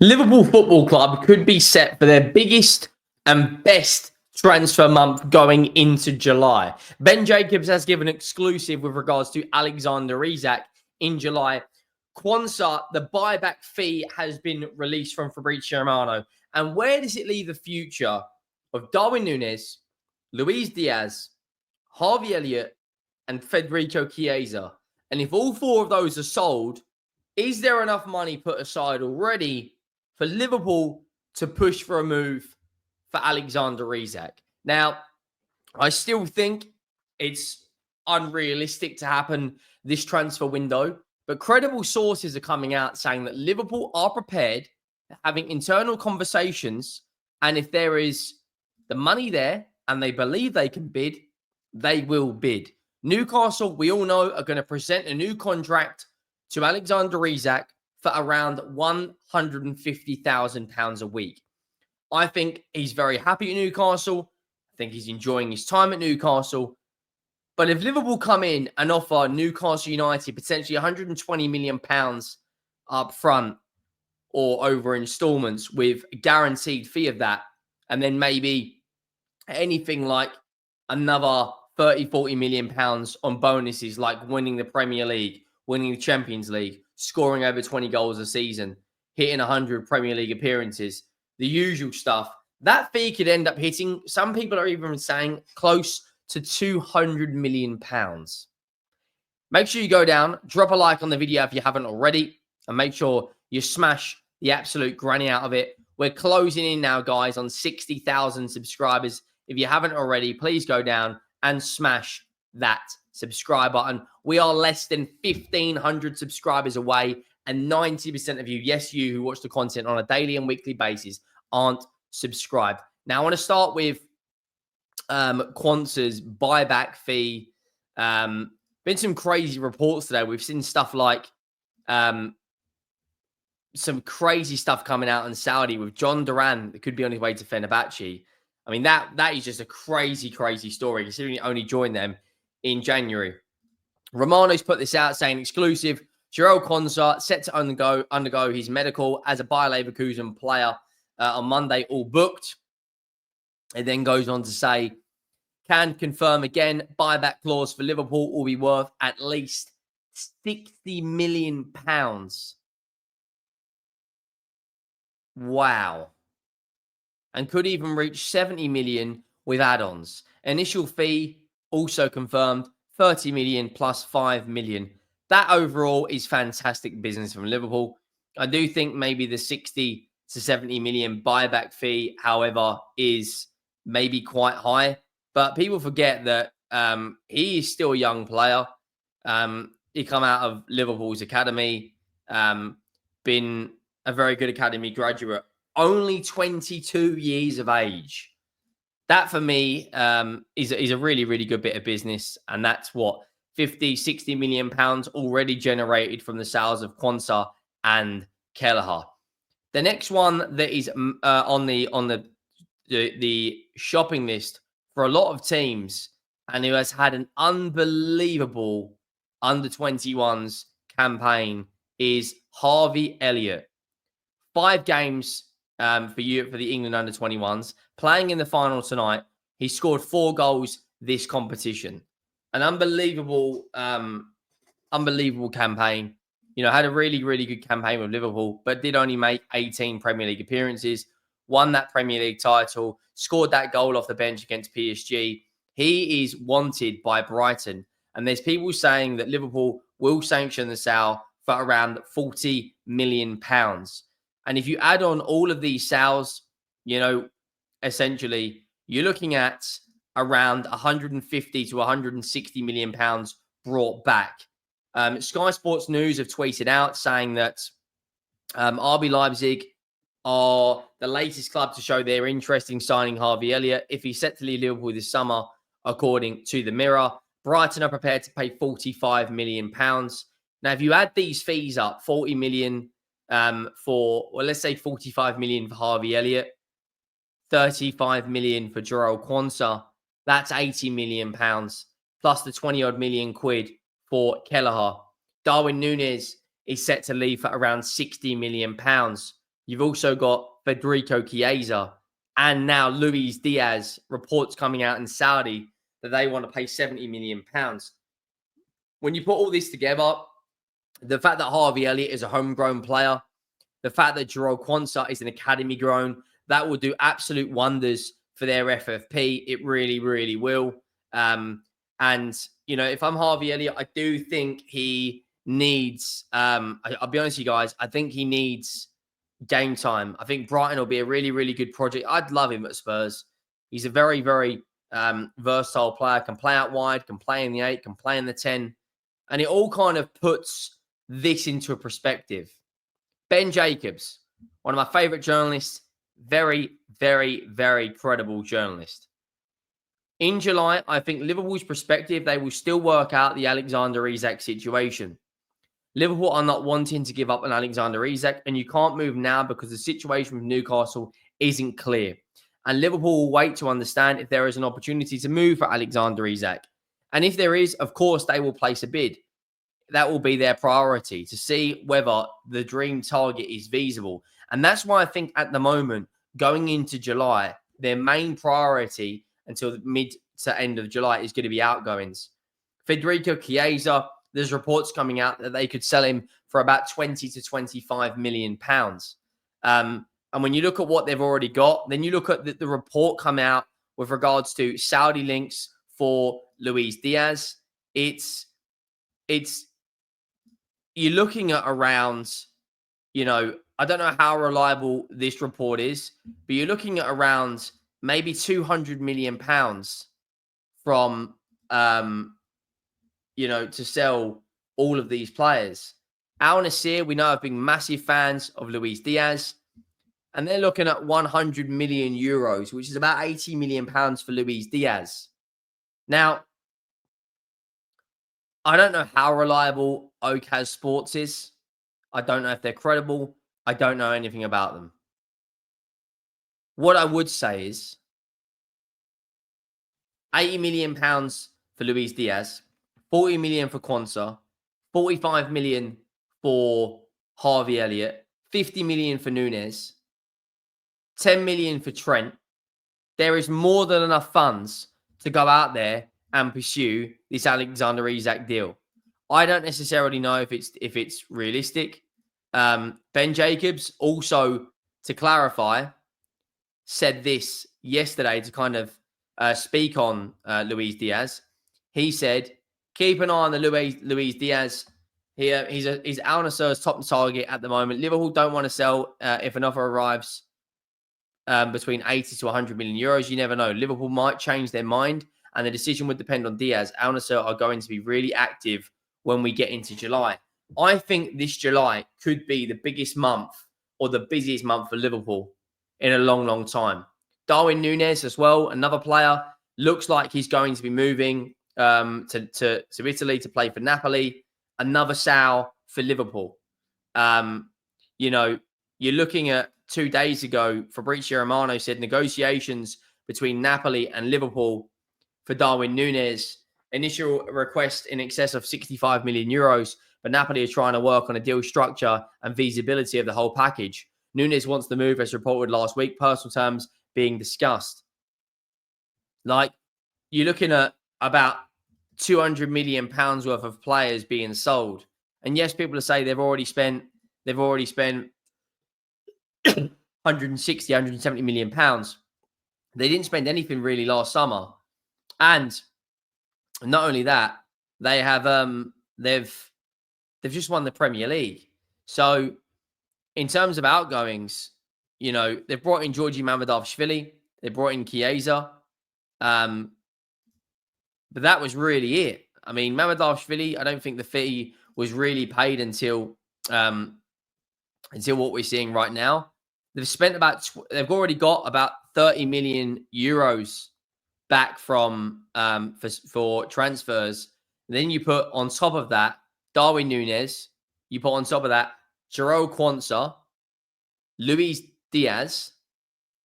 Liverpool Football Club could be set for their biggest and best transfer month going into July. Ben Jacobs has given an exclusive with regards to Alexander Isak in July. Quansah, the buyback fee has been released from Fabrizio Romano. And where does it leave the future of Darwin Núñez, Luis Diaz, Harvey Elliott, and Federico Chiesa? And if all four of those are sold, is there enough money put aside already for Liverpool to push for a move for Alexander Isak? Now, I still think it's unrealistic to happen this transfer window, but credible sources are coming out saying that Liverpool are prepared, having internal conversations, and if there is the money there and they believe they can bid, they will bid. Newcastle, we all know, are going to present a new contract to Alexander Isak for around £150,000 a week. I think he's very happy at Newcastle. I think he's enjoying his time at Newcastle. But if Liverpool come in and offer Newcastle United potentially £120 million up front or over installments with a guaranteed fee of that, and then maybe anything like another 30, 40 million pounds on bonuses like winning the Premier League, winning the Champions League, scoring over 20 goals a season, hitting 100 Premier League appearances, the usual stuff, that fee could end up hitting, some people are even saying, close to £200 million. Make sure you go down, drop a like on the video if you haven't already, and make sure you smash the absolute granny out of it. We're closing in now, guys, on 60,000 subscribers. If you haven't already, please go down and smash that subscribe button. We are less than 1,500 subscribers away, and 90% of you, yes, you who watch the content on a daily and weekly basis, aren't subscribed. Now, I want to start with Quansah's buyback fee. Been some crazy reports today. We've seen stuff like some crazy stuff coming out in Saudi with John Duran that could be on his way to Fenerbahce. I mean, that is just a crazy, crazy story, considering he only joined them in January. Romano's put this out saying exclusive, Jarell Quansah set to undergo his medical as a Bayer Leverkusen player on Monday, all booked. It then goes on to say, can confirm again, buyback clause for Liverpool will be worth at least £60 million. Wow. And could even reach 70 million with add-ons. Initial fee also confirmed 30 million plus 5 million. That overall is fantastic business from Liverpool. I do think maybe the 60 to 70 million buyback fee, however, is maybe quite high. But people forget that he is still a young player. He come out of Liverpool's academy, been a very good academy graduate, only 22 years of age. That for me is a really, really good bit of business. And that's what 50, 60 million pounds already generated from the sales of Quansah and Kelleher. The next one that is on the shopping list for a lot of teams and who has had an unbelievable under-21s campaign is Harvey Elliott. 5 games for the England under-21s, playing in the final tonight. He scored 4 goals this competition. An unbelievable campaign. You know, had a really, really good campaign with Liverpool, but did only make 18 Premier League appearances, won that Premier League title, scored that goal off the bench against PSG. He is wanted by Brighton. And there's people saying that Liverpool will sanction the sale for around £40 million. And if you add on all of these sales, you know, essentially, you're looking at around 150 to 160 million pounds brought back. Sky Sports News have tweeted out saying that RB Leipzig are the latest club to show their interest in signing Harvey Elliott if he's set to leave Liverpool this summer, according to the Mirror. Brighton are prepared to pay £45 million. Now, if you add these fees up, 40 million let's say 45 million for Harvey Elliott, 35 million for Jarell Quansah, that's 80 million pounds, plus the 20 odd million quid for Kelleher. Darwin Núñez is set to leave for around 60 million pounds. You've also got Federico Chiesa and now Luis Diaz, reports coming out in Saudi that they want to pay £70 million. When you put all this together, the fact that Harvey Elliott is a homegrown player, the fact that Quansah is an academy grown, that will do absolute wonders for their FFP. It really, really will. And, you know, if I'm Harvey Elliott, I do think he needs, I'll be honest with you guys, I think he needs game time. I think Brighton will be a really, really good project. I'd love him at Spurs. He's a very, very versatile player, can play out wide, can play in the 8, can play in the 10. And it all kind of puts this into a perspective. Ben Jacobs, one of my favorite journalists, very, very, very credible journalist. In July, I think Liverpool's perspective, they will still work out the Alexander Isak situation. Liverpool are not wanting to give up on Alexander Isak, and you can't move now because the situation with Newcastle isn't clear. And Liverpool will wait to understand if there is an opportunity to move for Alexander Isak. And if there is, of course, they will place a bid. That will be their priority, to see whether the dream target is feasible. And that's why I think at the moment, going into July, their main priority until the mid to end of July is going to be outgoings. Federico Chiesa, there's reports coming out that they could sell him for about 20 to 25 million pounds. And when you look at what they've already got, then you look at the report come out with regards to Saudi links for Luis Diaz. It's you're looking at around, you know, I don't know how reliable this report is, but you're looking at around maybe 200 million pounds from, you know, to sell all of these players. Al-Nassr, we know, have been massive fans of Luis Diaz, and they're looking at 100 million euros, which is about 80 million pounds for Luis Diaz. Now, I don't know how reliable Okaz Sports is. I don't know if they're credible. I don't know anything about them. What I would say is 80 million pounds for Luis Diaz, 40 million for Quansah, 45 million for Harvey Elliott, 50 million for Nunez, 10 million for Trent. There is more than enough funds to go out there and pursue this Alexander Isak deal. I don't necessarily know if it's realistic. Ben Jacobs, also, to clarify, said this yesterday to kind of speak on Luis Diaz. He said, keep an eye on the Luis Diaz. He's Al-Nassr's top target at the moment. Liverpool don't want to sell if an offer arrives between 80 to 100 million euros. You never know. Liverpool might change their mind, and the decision would depend on Diaz. Al-Nassr are going to be really active when we get into July. I think this July could be the biggest month or the busiest month for Liverpool in a long, long time. Darwin Nunez as well, another player, looks like he's going to be moving to Italy to play for Napoli. Another sale for Liverpool. You know, you're looking at 2 days ago, Fabrizio Romano said negotiations between Napoli and Liverpool for Darwin Nunez. Initial request in excess of 65 million euros, but Napoli are trying to work on a deal structure and feasibility of the whole package. Nunez wants to move, as reported last week, personal terms being discussed. Like, you're looking at about 200 million pounds worth of players being sold. And yes, people will say they've already spent 160, 170 million pounds. They didn't spend anything really last summer. And not only that, they have they've just won the Premier League. So in terms of outgoings, you know, they've brought in Georgi Mamardashvili, they brought in Chiesa, but that was really it. I mean, Mamardashvili, I don't think the fee was really paid until what we're seeing right now. They've already got about 30 million euros back from for transfers. And then you put on top of that Darwin Nunez. You put on top of that Quansah, Luis Diaz,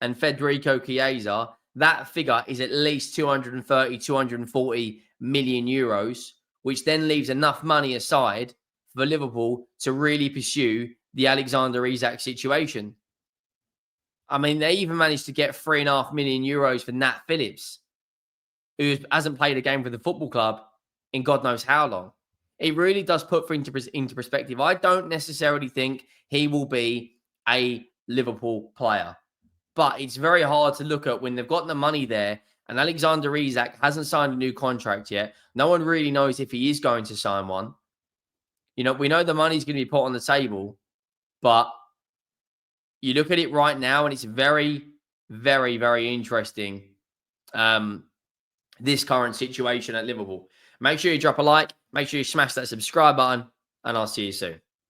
and Federico Chiesa. That figure is at least 230, 240 million euros, which then leaves enough money aside for Liverpool to really pursue the Alexander Isak situation. I mean, they even managed to get €3.5 million for Nat Phillips, who hasn't played a game for the football club in God knows how long. It really does put things into perspective. I don't necessarily think he will be a Liverpool player, but it's very hard to look at when they've got the money there and Alexander Isak hasn't signed a new contract yet. No one really knows if he is going to sign one. You know, we know the money's going to be put on the table, but you look at it right now and it's very, very, very interesting. This current situation at Liverpool. Make sure you drop a like, make sure you smash that subscribe button, and I'll see you soon.